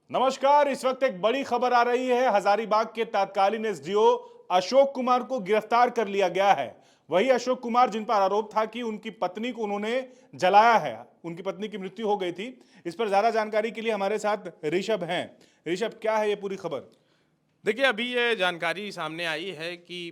नमस्कार। इस वक्त एक बड़ी खबर आ रही है। हजारीबाग के तत्कालीन एसडीओ अशोक कुमार को गिरफ्तार कर लिया गया है। वही अशोक कुमार जिन पर आरोप था कि उनकी पत्नी को उन्होंने जलाया है, उनकी पत्नी की मृत्यु हो गई थी। इस पर ज्यादा जानकारी के लिए हमारे साथ ऋषभ हैं। ऋषभ, क्या है ये पूरी खबर? देखिए, अभी ये जानकारी सामने आई है कि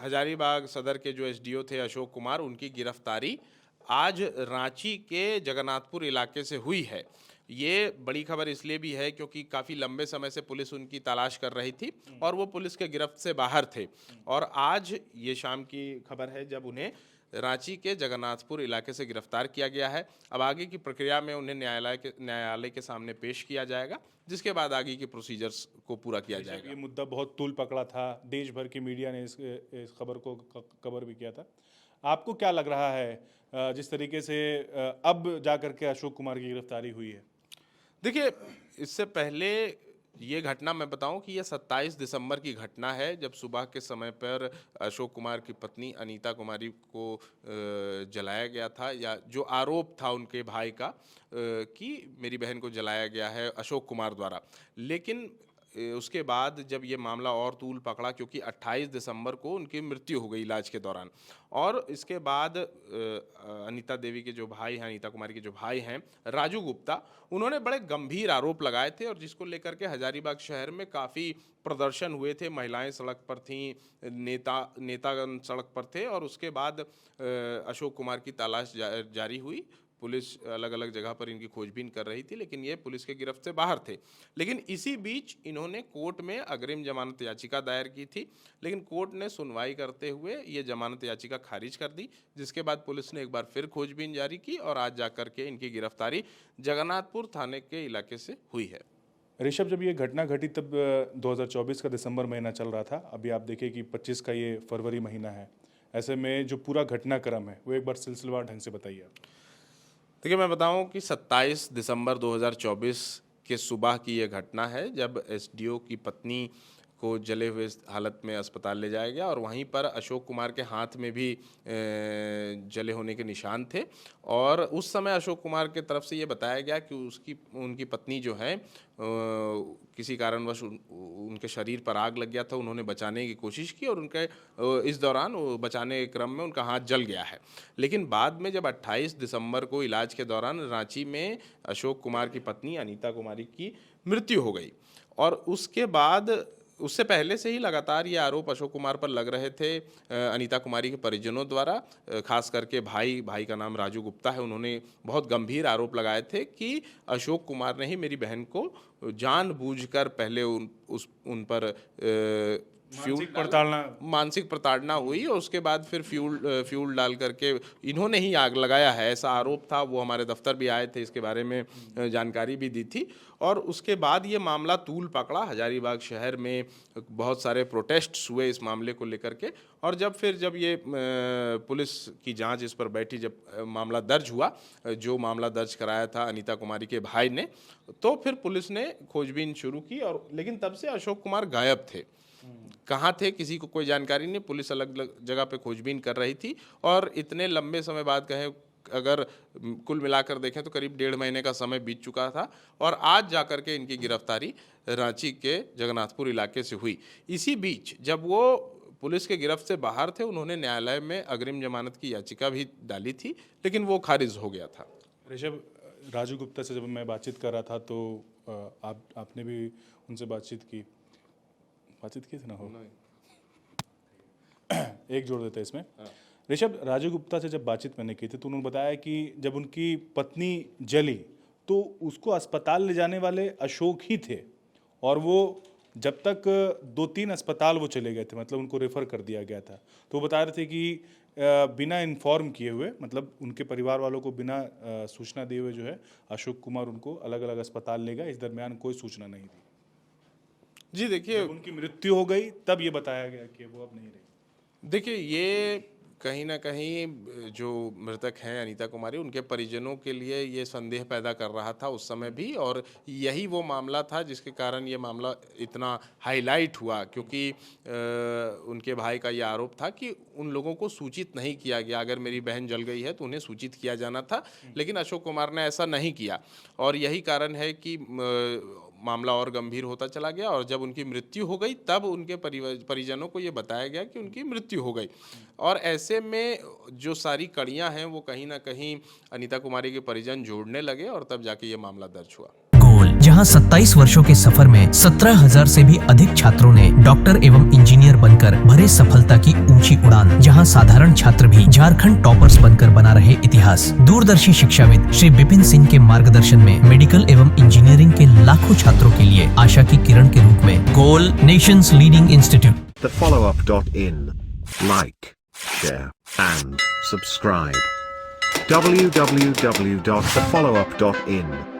हजारीबाग सदर के जो एसडीओ थे अशोक कुमार, उनकी गिरफ्तारी आज रांची के जगन्नाथपुर इलाके से हुई है। ये बड़ी खबर इसलिए भी है क्योंकि काफ़ी लंबे समय से पुलिस उनकी तलाश कर रही थी और वो पुलिस के गिरफ्त से बाहर थे। और आज ये शाम की खबर है जब उन्हें रांची के जगन्नाथपुर इलाके से गिरफ्तार किया गया है। अब आगे की प्रक्रिया में उन्हें न्यायालय के सामने पेश किया जाएगा, जिसके बाद आगे की प्रोसीजर्स को पूरा किया जाएगा। ये मुद्दा बहुत तूल पकड़ा था, देश भर की मीडिया ने इस खबर को कवर भी किया था। आपको क्या लग रहा है जिस तरीके से अब जाकर के अशोक कुमार की गिरफ्तारी हुई है? देखिए, इससे पहले ये घटना मैं बताऊं कि ये 27 दिसंबर की घटना है, जब सुबह के समय पर अशोक कुमार की पत्नी अनीता कुमारी को जलाया गया था, या जो आरोप था उनके भाई का कि मेरी बहन को जलाया गया है अशोक कुमार द्वारा। लेकिन उसके बाद जब ये मामला और तूल पकड़ा, क्योंकि 28 दिसंबर को उनकी मृत्यु हो गई इलाज के दौरान। और इसके बाद अनीता देवी के जो भाई हैं, अनीता कुमारी के जो भाई हैं राजू गुप्ता, उन्होंने बड़े गंभीर आरोप लगाए थे और जिसको लेकर के हजारीबाग शहर में काफ़ी प्रदर्शन हुए थे। महिलाएं सड़क पर थीं, नेतागण सड़क पर थे। और उसके बाद अशोक कुमार की तलाश जारी हुई। पुलिस अलग अलग जगह पर इनकी खोजबीन कर रही थी, लेकिन ये पुलिस के गिरफ्त से बाहर थे। लेकिन इसी बीच इन्होंने कोर्ट में अग्रिम जमानत याचिका दायर की थी, लेकिन कोर्ट ने सुनवाई करते हुए ये जमानत याचिका खारिज कर दी, जिसके बाद पुलिस ने एक बार फिर खोजबीन जारी की और आज जाकर के इनकी गिरफ्तारी जगन्नाथपुर थाने के इलाके से हुई है। ऋषभ, जब ये घटना घटी तब 2024 का दिसंबर महीना चल रहा था। अभी आप देखिए कि 25 का ये फरवरी महीना है। ऐसे में जो पूरा घटनाक्रम है वो एक बार सिलसिलेवार ढंग से बताइए आप। देखिए, मैं बताऊं कि 27 दिसंबर 2024 के सुबह की ये घटना है, जब एसडीओ की पत्नी को जले हुए हालत में अस्पताल ले जाया गया और वहीं पर अशोक कुमार के हाथ में भी जले होने के निशान थे। और उस समय अशोक कुमार के तरफ से ये बताया गया कि उनकी पत्नी जो है किसी कारणवश उनके शरीर पर आग लग गया था। उन्होंने बचाने की कोशिश की और उनके इस दौरान बचाने के क्रम में उनका हाथ जल गया है। लेकिन बाद में जब 28 दिसंबर को इलाज के दौरान रांची में अशोक कुमार की पत्नी अनीता कुमारी की मृत्यु हो गई। और उसके बाद उससे पहले से ही लगातार ये आरोप अशोक कुमार पर लग रहे थे अनीता कुमारी के परिजनों द्वारा। खास करके भाई का नाम राजू गुप्ता है, उन्होंने बहुत गंभीर आरोप लगाए थे कि अशोक कुमार ने ही मेरी बहन को जानबूझकर पहले उन पर मानसिक प्रताड़ना हुई और उसके बाद फिर फ्यूल डाल करके इन्होंने ही आग लगाया है, ऐसा आरोप था। वो हमारे दफ्तर भी आए थे, इसके बारे में जानकारी भी दी थी। और उसके बाद ये मामला तूल पकड़ा। हजारीबाग शहर में बहुत सारे प्रोटेस्ट्स हुए इस मामले को लेकर के। और जब ये पुलिस की जांच इस पर बैठी, जब मामला दर्ज हुआ, जो मामला दर्ज कराया था अनीता कुमारी के भाई ने, तो फिर पुलिस ने खोजबीन शुरू की। और लेकिन तब से अशोक कुमार गायब थे। कहाँ थे किसी को कोई जानकारी नहीं। पुलिस अलग अलग जगह पे खोजबीन कर रही थी और इतने लंबे समय बाद कहें, अगर कुल मिलाकर देखें तो करीब 1.5 महीने का समय बीत चुका था और आज जाकर के इनकी गिरफ्तारी रांची के जगन्नाथपुर इलाके से हुई। इसी बीच जब वो पुलिस के गिरफ्त से बाहर थे, उन्होंने न्यायालय में अग्रिम जमानत की याचिका भी डाली थी, लेकिन वो खारिज हो गया था। ऋषभ, राजू गुप्ता से जब मैं बातचीत कर रहा था तो आपने भी उनसे बातचीत की थी ना? हो एक जोड़ देते हैं इसमें। ऋषभ, राजू गुप्ता से जब बातचीत मैंने की थी तो उन्होंने बताया कि जब उनकी पत्नी जली तो उसको अस्पताल ले जाने वाले अशोक ही थे। और वो जब तक 2-3 अस्पताल वो चले गए थे, मतलब उनको रेफर कर दिया गया था। तो वो बता रहे थे कि बिना इन्फॉर्म किए हुए, मतलब उनके परिवार वालों को बिना सूचना दिए हुए जो है अशोक कुमार उनको अलग अलग अस्पताल ले गए। इस दरमियान कोई सूचना नहीं दी। जी देखिए, जब उनकी मृत्यु हो गई तब ये बताया गया कि वो अब नहीं रही। देखिए, ये कहीं ना कहीं जो मृतक हैं अनीता कुमारी, उनके परिजनों के लिए ये संदेह पैदा कर रहा था उस समय भी। और यही वो मामला था जिसके कारण ये मामला इतना हाईलाइट हुआ, क्योंकि उनके भाई का ये आरोप था कि उन लोगों को सूचित नहीं किया गया। अगर मेरी बहन जल गई है तो उन्हें सूचित किया जाना था, लेकिन अशोक कुमार ने ऐसा नहीं किया। और यही कारण है कि मामला और गंभीर होता चला गया और जब उनकी मृत्यु हो गई तब उनके परिजनों को ये बताया गया कि उनकी मृत्यु हो गई। और ऐसे में जो सारी कड़ियां हैं वो कहीं ना कहीं अनीता कुमारी के परिजन जोड़ने लगे और तब जाके ये मामला दर्ज हुआ। गोल, जहां 27 वर्षों के सफर में 17,000 से भी अधिक छात्रों ने डॉक्टर एवं इंजीनियर बनकर भरे सफलता की ऊंची उड़ान, जहां साधारण छात्र भी झारखंड टॉपर्स बनकर बना रहे इतिहास। दूरदर्शी शिक्षाविद श्री विपिन सिंह के मार्गदर्शन में मेडिकल एवं इंजीनियरिंग के लाखों छात्रों के लिए आशा की किरण के रूप में goal, nations leading institute. TheFollowUp.in. Like, share, and subscribe. www.thefollowup.in